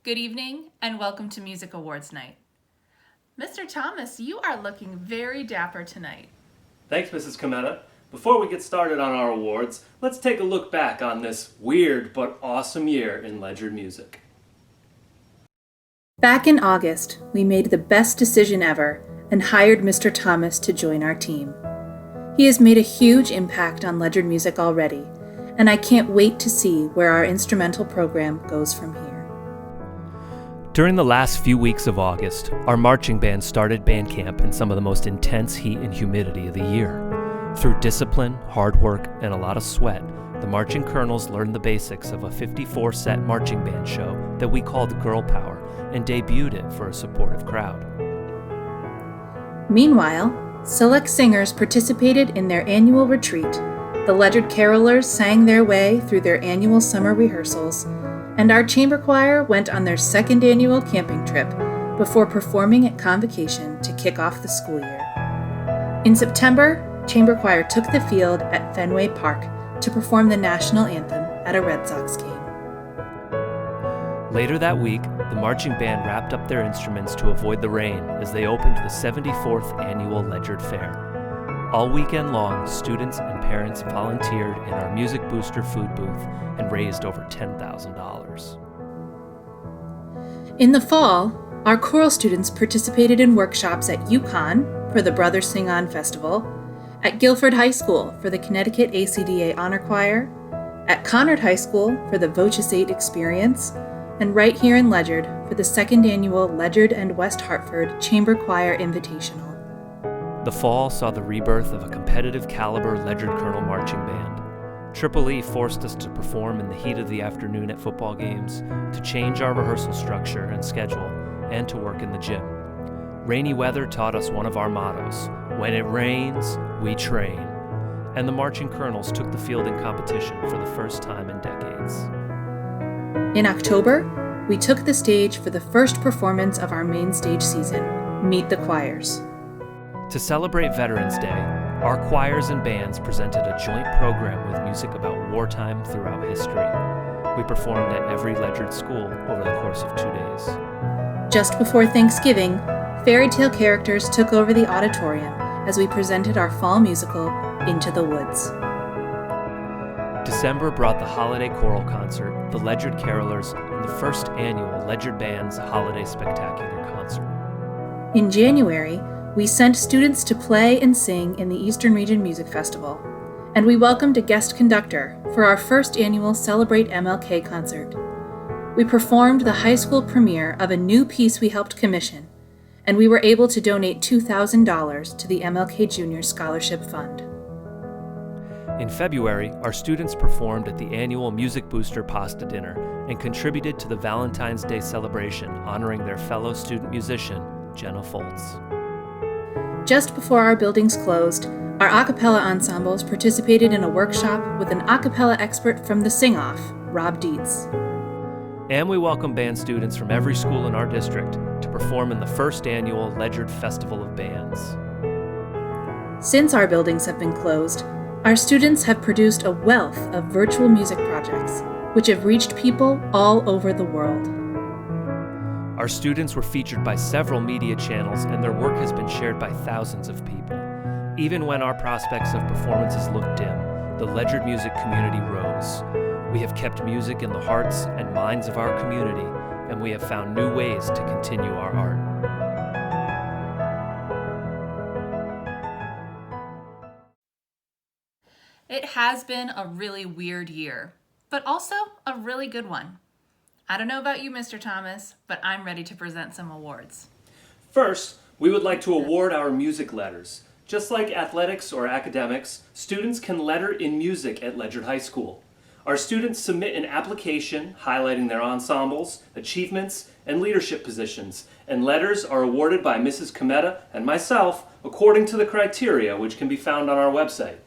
Good evening and welcome to Music Awards Night. Mr. Thomas, you are looking very dapper tonight. Thanks, Mrs. Cometa. Before we get started on our awards, let's take a look back on this weird but awesome year in Ledyard music. Back in August, we made the best decision ever and hired Mr. Thomas to join our team. He has made a huge impact on Ledyard music already, and I can't wait to see where our instrumental program goes from here. During the last few weeks of August, our marching band started band camp in some of the most intense heat and humidity of the year. Through discipline, hard work, and a lot of sweat, the marching colonels learned the basics of a 54-set marching band show that we called Girl Power and debuted it for a supportive crowd. Meanwhile, select singers participated in their annual retreat, the Ledyard Carolers sang their way through their annual summer rehearsals, and our chamber choir went on their second annual camping trip before performing at convocation to kick off the school year. In September, chamber choir took the field at Fenway Park to perform the national anthem at a Red Sox game. Later that week, the marching band wrapped up their instruments to avoid the rain as they opened the 74th annual Ledyard Fair. All weekend long, students and parents volunteered in our Music Booster food booth and raised over $10,000. In the fall, our choral students participated in workshops at UConn for the Brothers Sing On Festival, at Guilford High School for the Connecticut ACDA Honor Choir, at Conard High School for the Voces 8 Experience, and right here in Ledyard for the second annual Ledyard and West Hartford Chamber Choir Invitational. The fall saw the rebirth of a competitive caliber Ledyard Colonel marching band. Triple E forced us to perform in the heat of the afternoon at football games, to change our rehearsal structure and schedule, and to work in the gym. Rainy weather taught us one of our mottos: when it rains, we train. And the marching colonels took the field in competition for the first time in decades. In October, we took the stage for the first performance of our main stage season, Meet the Choirs. To celebrate Veterans Day, our choirs and bands presented a joint program with music about wartime throughout history. We performed at every Ledyard school over the course of 2 days. Just before Thanksgiving, fairy tale characters took over the auditorium as we presented our fall musical, Into the Woods. December brought the holiday choral concert, the Ledyard Carolers, and the first annual Ledyard Band's Holiday Spectacular concert. In January, we sent students to play and sing in the Eastern Region Music Festival, and we welcomed a guest conductor for our first annual Celebrate MLK concert. We performed the high school premiere of a new piece we helped commission, and we were able to donate $2,000 to the MLK Junior Scholarship Fund. In February, our students performed at the annual Music Booster Pasta Dinner and contributed to the Valentine's Day celebration honoring their fellow student musician, Jenna Foltz. Just before our buildings closed, our a cappella ensembles participated in a workshop with an a cappella expert from the Sing Off, Rob Dietz. And we welcome band students from every school in our district to perform in the first annual Ledyard Festival of Bands. Since our buildings have been closed, our students have produced a wealth of virtual music projects, which have reached people all over the world. Our students were featured by several media channels, and their work has been shared by thousands of people. Even when our prospects of performances looked dim, the Ledyard music community rose. We have kept music in the hearts and minds of our community, and we have found new ways to continue our art. It has been a really weird year, but also a really good one. I don't know about you, Mr. Thomas, but I'm ready to present some awards. First, we would like to award our music letters. Just like athletics or academics, students can letter in music at Ledyard High School. Our students submit an application highlighting their ensembles, achievements, and leadership positions, and letters are awarded by Mrs. Cometa and myself according to the criteria which can be found on our website.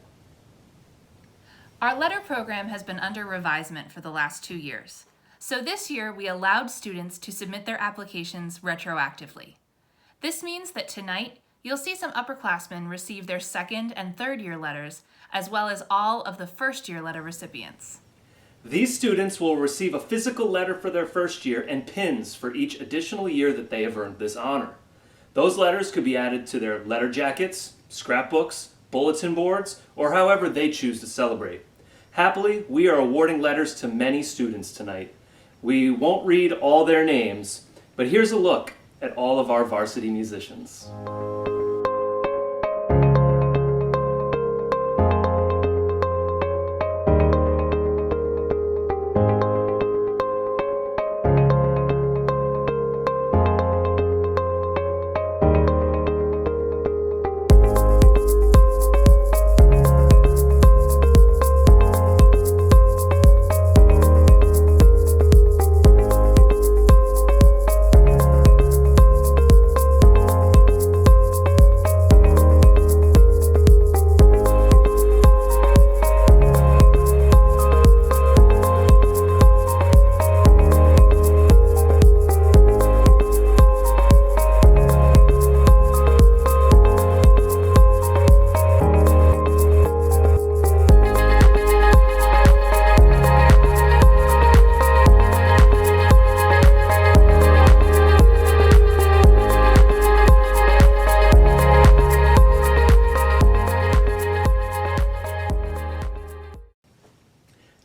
Our letter program has been under revisement for the last 2 years. So this year, we allowed students to submit their applications retroactively. This means that tonight, you'll see some upperclassmen receive their second and third year letters, as well as all of the first year letter recipients. These students will receive a physical letter for their first year and pins for each additional year that they have earned this honor. Those letters could be added to their letter jackets, scrapbooks, bulletin boards, or however they choose to celebrate. Happily, we are awarding letters to many students tonight. We won't read all their names, but here's a look at all of our varsity musicians.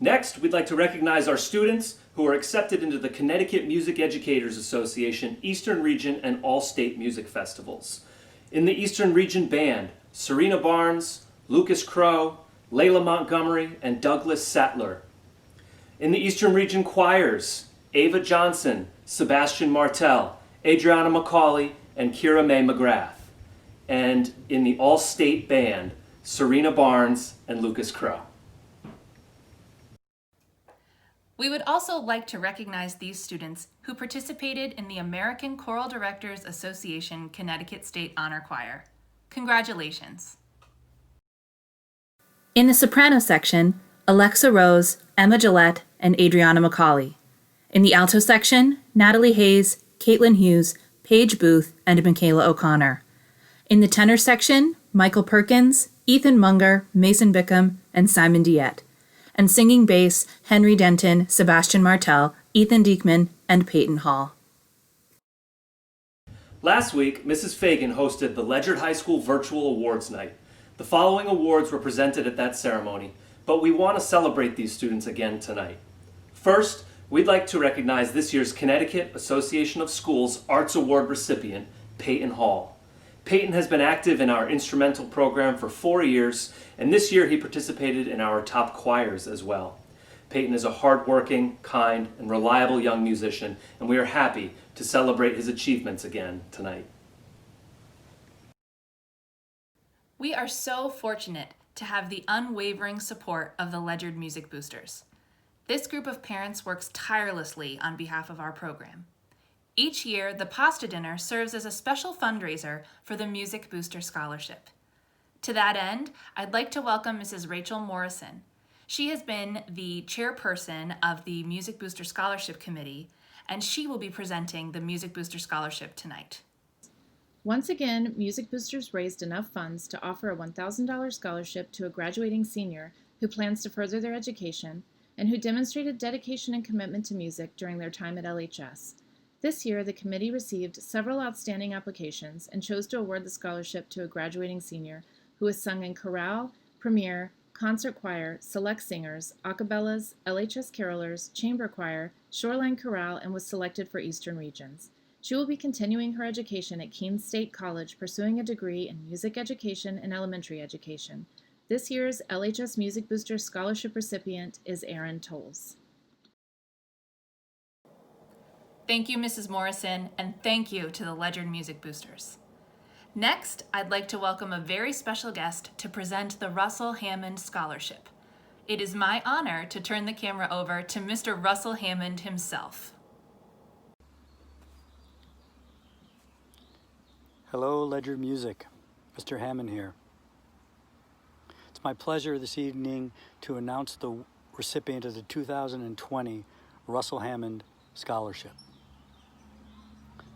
Next, we'd like to recognize our students who are accepted into the Connecticut Music Educators Association Eastern Region and All-State Music Festivals. In the Eastern Region Band, Serena Barnes, Lucas Crow, Layla Montgomery, and Douglas Sattler. In the Eastern Region Choirs, Ava Johnson, Sebastian Martel, Adriana McCauley, and Kira Mae McGrath. And in the All-State Band, Serena Barnes and Lucas Crow. We would also like to recognize these students who participated in the American Choral Directors Association Connecticut State Honor Choir. Congratulations. In the soprano section, Alexa Rose, Emma Gillette, and Adriana McCauley. In the alto section, Natalie Hayes, Caitlin Hughes, Paige Booth, and Michaela O'Connor. In the tenor section, Michael Perkins, Ethan Munger, Mason Bickham, and Simon Diet. And singing bass, Henry Denton, Sebastian Martel, Ethan Diekman, and Peyton Hall. Last week, Mrs. Fagan hosted the Ledyard High School Virtual Awards Night. The following awards were presented at that ceremony, but we want to celebrate these students again tonight. First, we'd like to recognize this year's Connecticut Association of Schools Arts Award recipient, Peyton Hall. Peyton has been active in our instrumental program for 4 years, and this year he participated in our top choirs as well. Peyton is a hardworking, kind, and reliable young musician, and we are happy to celebrate his achievements again tonight. We are so fortunate to have the unwavering support of the Ledyard Music Boosters. This group of parents works tirelessly on behalf of our program. Each year, the pasta dinner serves as a special fundraiser for the Music Booster Scholarship. To that end, I'd like to welcome Mrs. Rachel Morrison. She has been the chairperson of the Music Booster Scholarship Committee, and she will be presenting the Music Booster Scholarship tonight. Once again, Music Boosters raised enough funds to offer a $1,000 scholarship to a graduating senior who plans to further their education and who demonstrated dedication and commitment to music during their time at LHS. This year, the committee received several outstanding applications and chose to award the scholarship to a graduating senior who has sung in chorale, premier, concert choir, select singers, a cappellas, LHS carolers, chamber choir, shoreline chorale, and was selected for Eastern Regions. She will be continuing her education at Keene State College, pursuing a degree in music education and elementary education. This year's LHS Music Booster Scholarship recipient is Erin Tolles. Thank you, Mrs. Morrison, and thank you to the Ledyard Music Boosters. Next, I'd like to welcome a very special guest to present the Russell Hammond Scholarship. It is my honor to turn the camera over to Mr. Russell Hammond himself. Hello, Ledyard Music. Mr. Hammond here. It's my pleasure this evening to announce the recipient of the 2020 Russell Hammond Scholarship.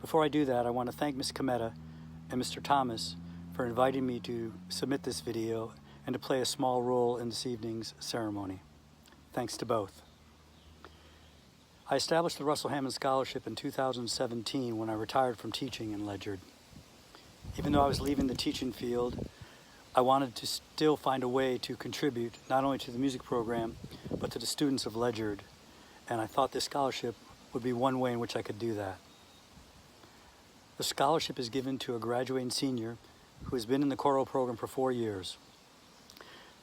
Before I do that, I want to thank Ms. Cometa and Mr. Thomas for inviting me to submit this video and to play a small role in this evening's ceremony. Thanks to both. I established the Russell Hammond Scholarship in 2017 when I retired from teaching in Ledyard. Even though I was leaving the teaching field, I wanted to still find a way to contribute not only to the music program, but to the students of Ledyard. And I thought this scholarship would be one way in which I could do that. The scholarship is given to a graduating senior who has been in the choral program for 4 years.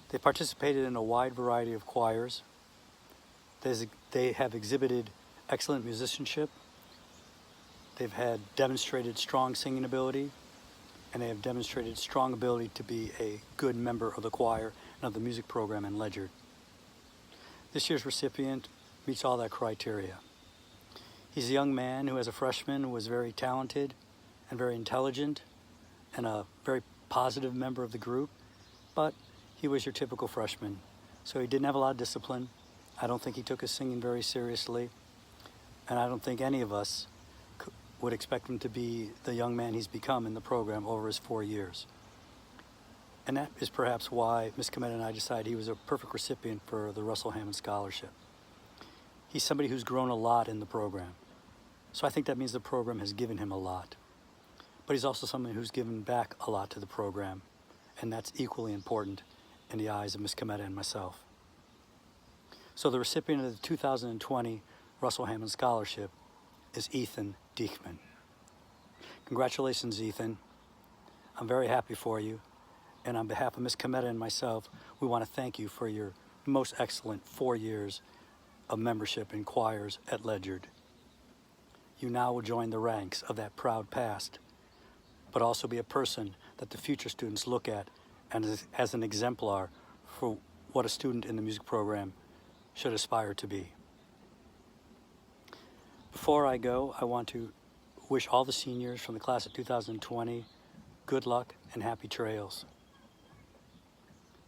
They participated in a wide variety of choirs. They have exhibited excellent musicianship. They've had demonstrated strong singing ability, and they have demonstrated strong ability to be a good member of the choir and of the music program in Ledyard. This year's recipient meets all that criteria. He's a young man who, as a freshman, was very talented and very intelligent and a very positive member of the group, but he was your typical freshman. So he didn't have a lot of discipline. I don't think he took his singing very seriously, and I don't think any of us would expect him to be the young man he's become in the program over his 4 years. And that is perhaps why Ms. Cometta and I decided he was a perfect recipient for the Russell Hammond Scholarship. He's somebody who's grown a lot in the program. So I think that means the program has given him a lot. But he's also someone who's given back a lot to the program, and that's equally important in the eyes of Ms. Cometta and myself. So the recipient of the 2020 Russell Hammond Scholarship is Ethan Diekman. Congratulations, Ethan. I'm very happy for you. And on behalf of Ms. Cometta and myself, we want to thank you for your most excellent 4 years of membership in choirs at Ledyard. You now will join the ranks of that proud past, but also be a person that the future students look at and as an exemplar for what a student in the music program should aspire to be. Before I go, I want to wish all the seniors from the class of 2020 good luck and happy trails.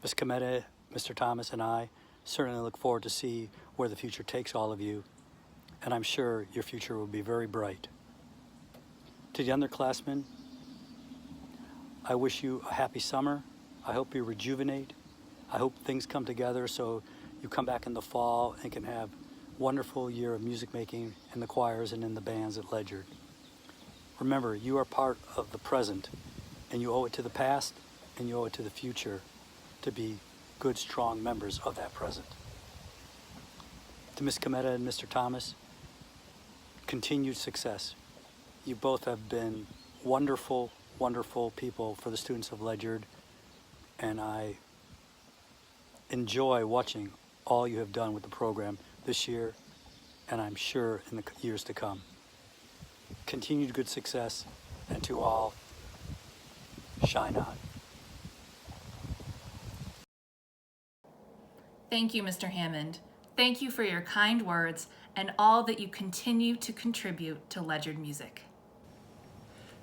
Ms. Cometta, Mr. Thomas, and I certainly look forward to see where the future takes all of you, and I'm sure your future will be very bright. To the underclassmen, I wish you a happy summer. I hope you rejuvenate. I hope things come together so you come back in the fall and can have a wonderful year of music making in the choirs and in the bands at Ledyard. Remember, you are part of the present, and you owe it to the past and you owe it to the future to be good, strong members of that present. To Ms. Cometta and Mr. Thomas, continued success. You both have been wonderful, wonderful people for the students of Ledyard, and I enjoy watching all you have done with the program this year, and I'm sure in the years to come. Continued good success, and to all, shine on. Thank you, Mr. Hammond. Thank you for your kind words and all that you continue to contribute to Ledyard music.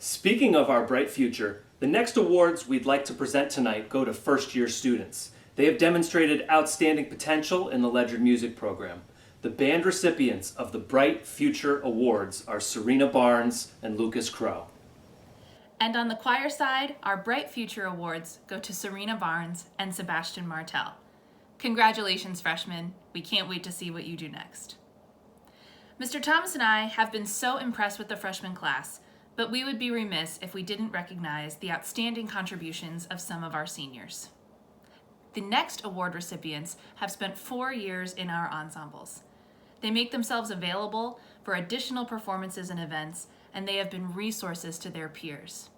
Speaking of our bright future, the next awards we'd like to present tonight go to first-year students. They have demonstrated outstanding potential in the Ledyard music program. The band recipients of the Bright Future Awards are Serena Barnes and Lucas Crow. And on the choir side, our Bright Future Awards go to Serena Barnes and Sebastian Martel. Congratulations, freshmen. We can't wait to see what you do next. Mr. Thomas and I have been so impressed with the freshman class, but we would be remiss if we didn't recognize the outstanding contributions of some of our seniors. The next award recipients have spent 4 years in our ensembles. They make themselves available for additional performances and events, and they have been resources to their peers.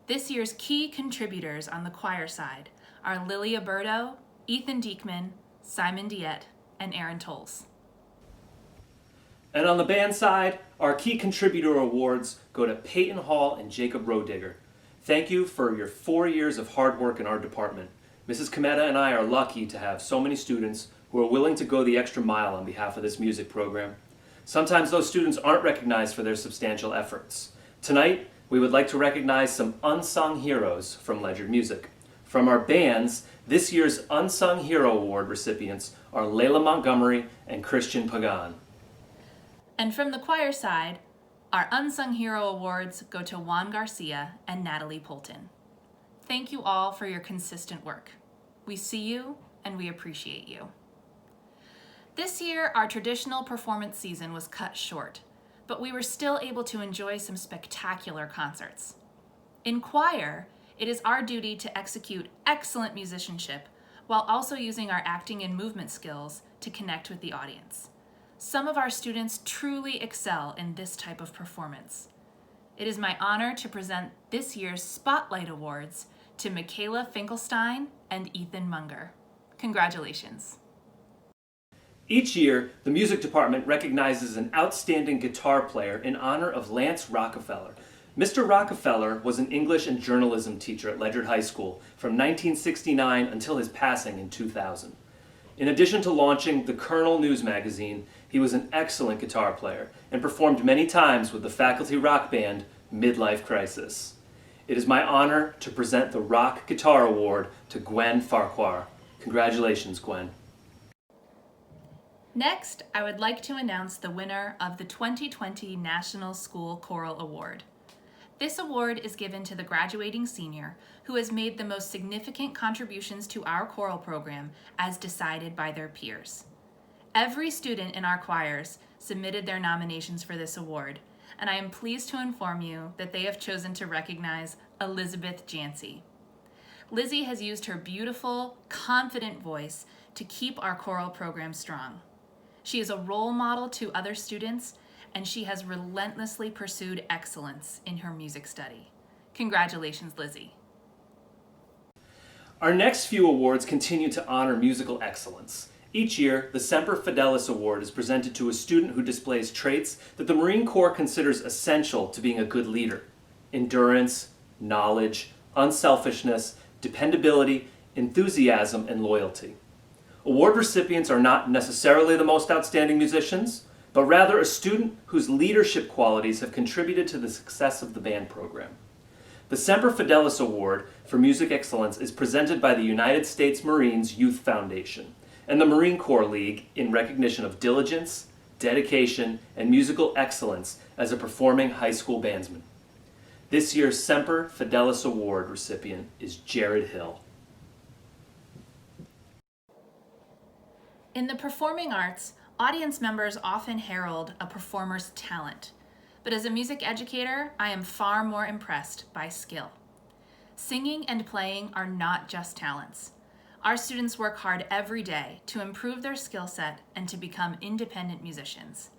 This year's key contributors on the choir side are Lilia Burdo, Ethan Diekman, Simon Diet, and Aaron Tolles. And on the band side, our key contributor awards go to Peyton Hall and Jacob Rodigger. Thank you for your 4 years of hard work in our department. Mrs. Cometta and I are lucky to have so many students who are willing to go the extra mile on behalf of this music program. Sometimes those students aren't recognized for their substantial efforts. Tonight, we would like to recognize some unsung heroes from Ledyard Music. From our bands, this year's Unsung Hero Award recipients are Layla Montgomery and Christian Pagan. And from the choir side, our Unsung Hero Awards go to Juan Garcia and Natalie Polton. Thank you all for your consistent work. We see you and we appreciate you. This year, our traditional performance season was cut short, but we were still able to enjoy some spectacular concerts. In choir, it is our duty to execute excellent musicianship while also using our acting and movement skills to connect with the audience. Some of our students truly excel in this type of performance. It is my honor to present this year's Spotlight Awards to Michaela Finkelstein and Ethan Munger. Congratulations. Each year, the music department recognizes an outstanding guitar player in honor of Lance Rockefeller. Mr. Rockefeller was an English and journalism teacher at Ledyard High School from 1969 until his passing in 2000. In addition to launching the Colonel News magazine, he was an excellent guitar player and performed many times with the faculty rock band Midlife Crisis. It is my honor to present the Rock Guitar Award to Gwen Farquhar. Congratulations, Gwen. Next, I would like to announce the winner of the 2020 National School Choral Award. This award is given to the graduating senior who has made the most significant contributions to our choral program as decided by their peers. Every student in our choirs submitted their nominations for this award, and I am pleased to inform you that they have chosen to recognize Elizabeth Jancy. Lizzie has used her beautiful, confident voice to keep our choral program strong. She is a role model to other students, and she has relentlessly pursued excellence in her music study. Congratulations, Lizzie. Our next few awards continue to honor musical excellence. Each year, the Semper Fidelis Award is presented to a student who displays traits that the Marine Corps considers essential to being a good leader: endurance, knowledge, unselfishness, dependability, enthusiasm, and loyalty. Award recipients are not necessarily the most outstanding musicians, but rather a student whose leadership qualities have contributed to the success of the band program. The Semper Fidelis Award for Music Excellence is presented by the United States Marines Youth Foundation and the Marine Corps League in recognition of diligence, dedication, and musical excellence as a performing high school bandsman. This year's Semper Fidelis Award recipient is Jared Hill. In the performing arts, audience members often herald a performer's talent, but as a music educator, I am far more impressed by skill. Singing and playing are not just talents. Our students work hard every day to improve their skill set and to become independent musicians.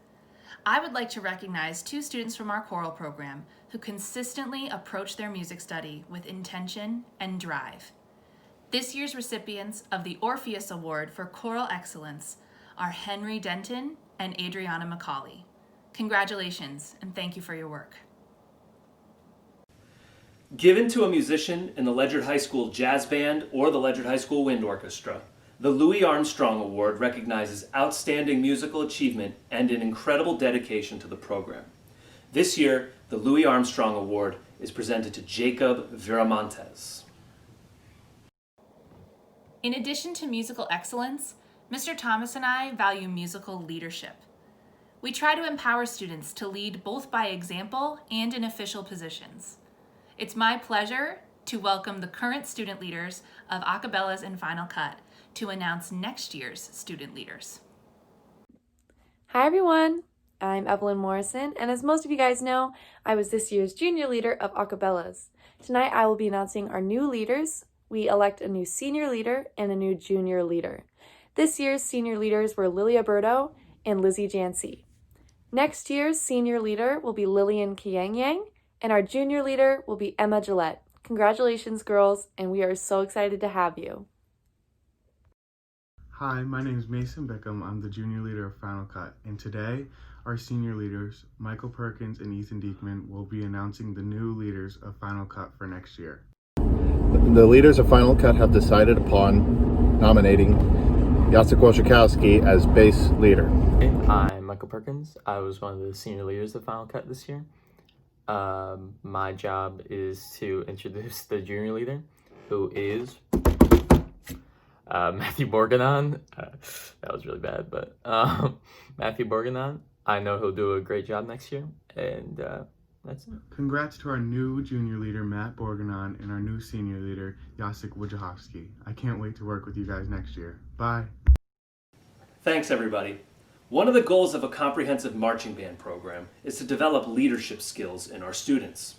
I would like to recognize two students from our choral program who consistently approach their music study with intention and drive. This year's recipients of the Orpheus Award for Choral Excellence are Henry Denton and Adriana McCauley. Congratulations, and thank you for your work. Given to a musician in the Ledyard High School Jazz Band or the Ledyard High School Wind Orchestra, the Louis Armstrong Award recognizes outstanding musical achievement and an incredible dedication to the program. This year, the Louis Armstrong Award is presented to Jacob Viramontes. In addition to musical excellence, Mr. Thomas and I value musical leadership. We try to empower students to lead both by example and in official positions. It's my pleasure to welcome the current student leaders of Acapellas and Final Cut to announce next year's student leaders. Hi everyone, I'm Evelyn Morrison, and as most of you guys know, I was this year's junior leader of Acapellas. Tonight I will be announcing our new leaders. We elect a new senior leader and a new junior leader. This year's senior leaders were Lilia Berto and Lizzie Jancy. Next year's senior leader will be Lillian Kiang, and our junior leader will be Emma Gillette. Congratulations, girls, and we are so excited to have you. Hi, my name is Mason Bickham. I'm the junior leader of Final Cut, and today our senior leaders, Michael Perkins and Ethan Diekman, will be announcing the new leaders of Final Cut for next year. The leaders of Final Cut have decided upon nominating Jacek Wojciechowski as bass leader. I'm Michael Perkins. I was one of the senior leaders of Final Cut this year. My job is to introduce the junior leader, who is Matthew Borganon. That was really bad, but Matthew Borganon. I know he'll do a great job next year, and that's it. Congrats to our new junior leader, Matt Borganon, and our new senior leader, Jacek Wojciechowski. I can't wait to work with you guys next year. Bye. Thanks, everybody. One of the goals of a comprehensive marching band program is to develop leadership skills in our students.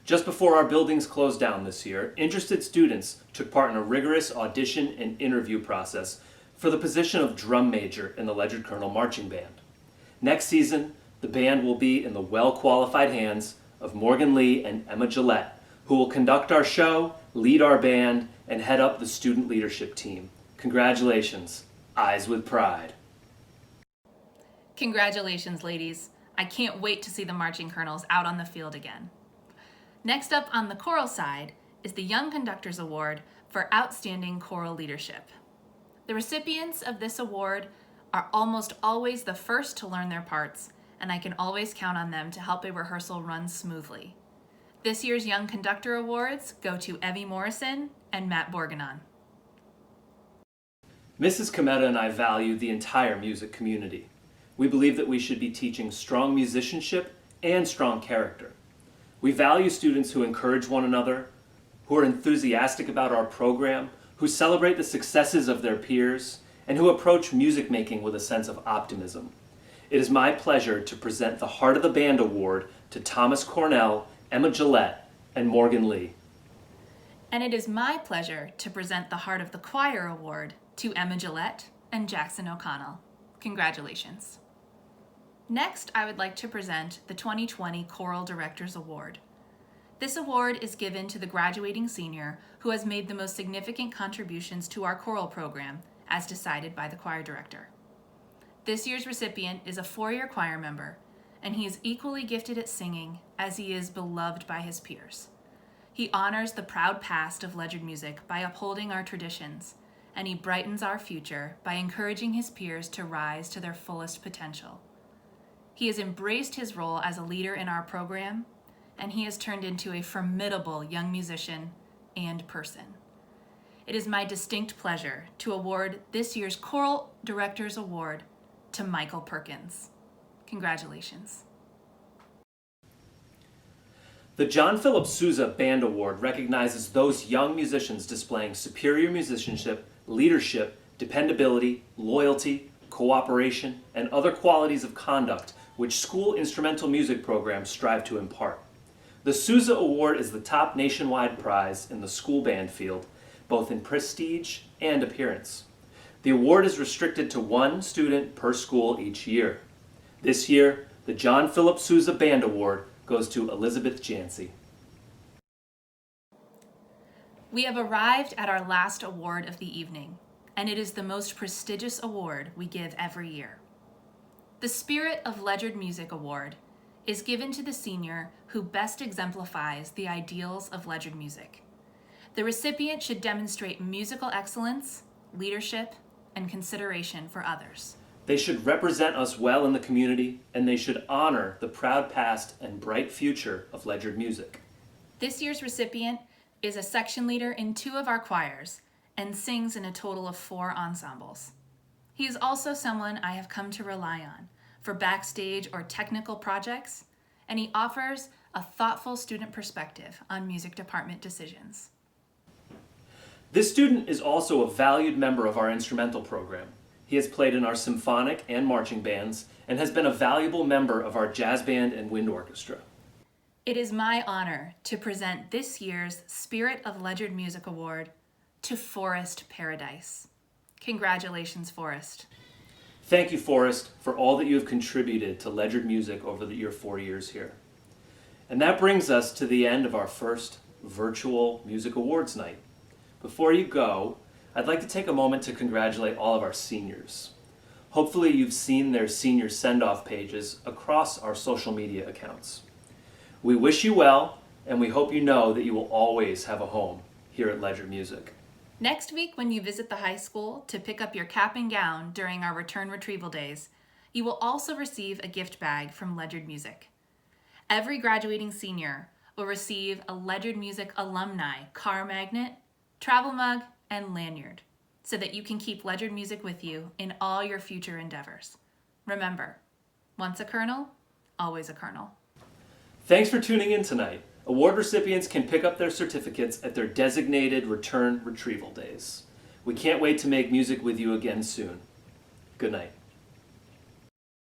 Just before our buildings closed down this year, interested students took part in a rigorous audition and interview process for the position of drum major in the Ledyard Colonel Marching Band. Next season, the band will be in the well-qualified hands of Morgan Lee and Emma Gillette, who will conduct our show, lead our band, and head up the student leadership team. Congratulations. Eyes with pride. Congratulations, ladies. I can't wait to see the marching colonels out on the field again. Next up on the choral side is the Young Conductors Award for Outstanding Choral Leadership. The recipients of this award are almost always the first to learn their parts, and I can always count on them to help a rehearsal run smoothly. This year's Young Conductor Awards go to Evie Morrison and Matt Borganon. Mrs. Cometa and I value the entire music community. We believe that we should be teaching strong musicianship and strong character. We value students who encourage one another, who are enthusiastic about our program, who celebrate the successes of their peers, and who approach music making with a sense of optimism. It is my pleasure to present the Heart of the Band Award to Thomas Cornell, Emma Gillette, and Morgan Lee. And it is my pleasure to present the Heart of the Choir Award to Emma Gillette and Jackson O'Connell. Congratulations. Next, I would like to present the 2020 Choral Directors Award. This award is given to the graduating senior who has made the most significant contributions to our choral program, as decided by the choir director. This year's recipient is a 4-year choir member, and he is equally gifted at singing as he is beloved by his peers. He honors the proud past of Ledyard music by upholding our traditions, and he brightens our future by encouraging his peers to rise to their fullest potential. He has embraced his role as a leader in our program, and he has turned into a formidable young musician and person. It is my distinct pleasure to award this year's Choral Directors Award to Michael Perkins. Congratulations. The John Philip Sousa Band Award recognizes those young musicians displaying superior musicianship, leadership, dependability, loyalty, cooperation, and other qualities of conduct which school instrumental music programs strive to impart. The Sousa Award is the top nationwide prize in the school band field, both in prestige and appearance. The award is restricted to 1 student per school each year. This year, the John Philip Sousa Band Award goes to Elizabeth Jancy. We have arrived at our last award of the evening, and it is the most prestigious award we give every year. The Spirit of Ledyard Music Award is given to the senior who best exemplifies the ideals of Ledyard music. The recipient should demonstrate musical excellence, leadership, and consideration for others. They should represent us well in the community, and they should honor the proud past and bright future of Ledyard music. This year's recipient is a section leader in 2 of our choirs and sings in a total of 4 ensembles. He is also someone I have come to rely on for backstage or technical projects, and he offers a thoughtful student perspective on music department decisions. This student is also a valued member of our instrumental program. He has played in our symphonic and marching bands and has been a valuable member of our jazz band and wind orchestra. It is my honor to present this year's Spirit of Ledyard Music Award to Forrest Paradise. Congratulations, Forrest. Thank you, Forrest, for all that you have contributed to Ledyard music over your 4 years here. And that brings us to the end of our first virtual music awards night. Before you go, I'd like to take a moment to congratulate all of our seniors. Hopefully you've seen their senior send-off pages across our social media accounts. We wish you well, and we hope you know that you will always have a home here at Ledyard Music. Next week, when you visit the high school to pick up your cap and gown during our return retrieval days, you will also receive a gift bag from Ledyard Music. Every graduating senior will receive a Ledyard Music alumni car magnet, travel mug, and lanyard, so that you can keep Ledyard Music with you in all your future endeavors. Remember, once a colonel, always a colonel. Thanks for tuning in tonight. Award recipients can pick up their certificates at their designated return retrieval days. We can't wait to make music with you again soon. Good night.